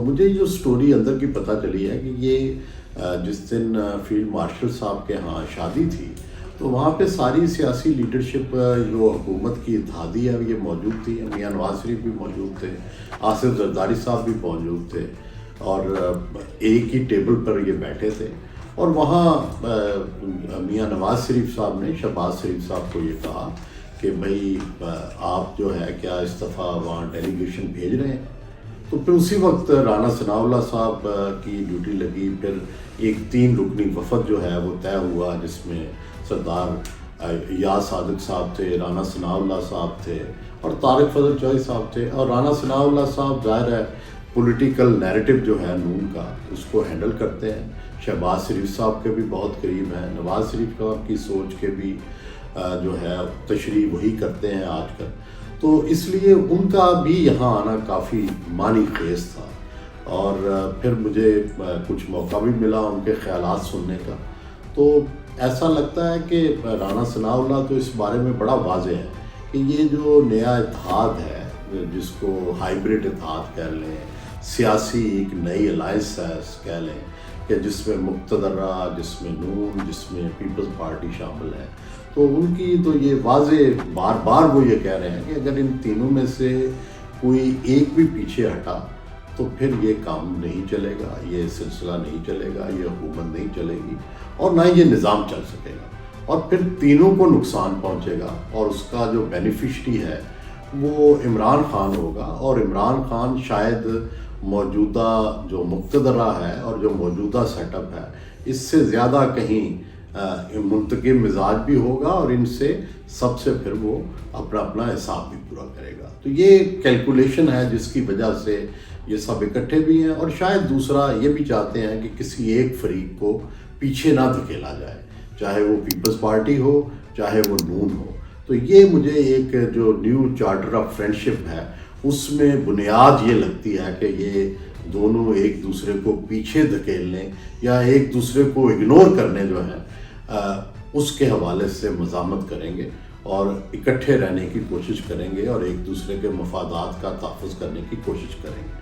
مجھے جو سٹوری اندر کی پتہ چلی ہے کہ یہ جس دن فیلڈ مارشل صاحب کے ہاں شادی تھی تو وہاں پہ ساری سیاسی لیڈرشپ جو حکومت کی اتحادی ہے یہ موجود تھی. میاں نواز شریف بھی موجود تھے, آصف زرداری صاحب بھی موجود تھے اور ایک ہی ٹیبل پر یہ بیٹھے تھے. اور وہاں میاں نواز شریف صاحب نے شہباز شریف صاحب کو یہ کہا کہ بھائی آپ جو ہے کیا اس دفعہ وہاں ڈیلیگیشن بھیج رہے ہیں. تو پھر اسی وقت رانا ثناءاللہ صاحب کی ڈیوٹی لگی. پھر ایک 3 رکنی وفد جو ہے وہ طے ہوا جس میں سردار یاس صادق صاحب تھے, رانا ثناءاللہ صاحب تھے اور طارق فضل چوہدری صاحب تھے. اور رانا ثناءاللہ صاحب ظاہر ہے پولیٹیکل نیریٹو جو ہے نون کا اس کو ہینڈل کرتے ہیں. شہباز شریف صاحب کے بھی بہت قریب ہیں, نواز شریف صاحب کی سوچ کے بھی جو ہے تشریح وہی کرتے ہیں آج کل. تو اس لیے ان کا بھی یہاں آنا کافی معنی خیز تھا. اور پھر مجھے کچھ موقع بھی ملا ان کے خیالات سننے کا. تو ایسا لگتا ہے کہ رانا ثناءاللہ تو اس بارے میں بڑا واضح ہے کہ یہ جو نیا اتحاد ہے جس کو ہائیبرڈ اتحاد کہہ لیں, سیاسی ایک نئی الائنس ہے کہہ لیں کہ جس میں مقتدرہ, جس میں نون, جس میں پیپلز پارٹی شامل ہے. تو ان کی تو یہ واضح بار بار وہ یہ کہہ رہے ہیں کہ اگر ان تینوں میں سے کوئی ایک بھی پیچھے ہٹا تو پھر یہ کام نہیں چلے گا, یہ سلسلہ نہیں چلے گا, یہ حکومت نہیں چلے گی اور نہ یہ نظام چل سکے گا. اور پھر تینوں کو نقصان پہنچے گا اور اس کا جو بینیفیشری ہے وہ عمران خان ہوگا. اور عمران خان شاید موجودہ جو مقتدرہ ہے اور جو موجودہ سیٹ اپ ہے اس سے زیادہ کہیں منتقم مزاج بھی ہوگا اور ان سے سب سے پھر وہ اپنا حساب بھی پورا کرے گا. تو یہ کیلکولیشن ہے جس کی وجہ سے یہ سب اکٹھے بھی ہیں. اور شاید دوسرا یہ بھی چاہتے ہیں کہ کسی ایک فریق کو پیچھے نہ دھکیلا جائے, چاہے وہ پیپلز پارٹی ہو چاہے وہ نون ہو. تو یہ مجھے ایک جو نیو چارٹر آف فرینڈشپ ہے اس میں بنیاد یہ لگتی ہے کہ یہ دونوں ایک دوسرے کو پیچھے دھکیلنے یا ایک دوسرے کو اگنور کرنے جو ہے اس کے حوالے سے مزاحمت کریں گے اور اکٹھے رہنے کی کوشش کریں گے اور ایک دوسرے کے مفادات کا تحفظ کرنے کی کوشش کریں گے.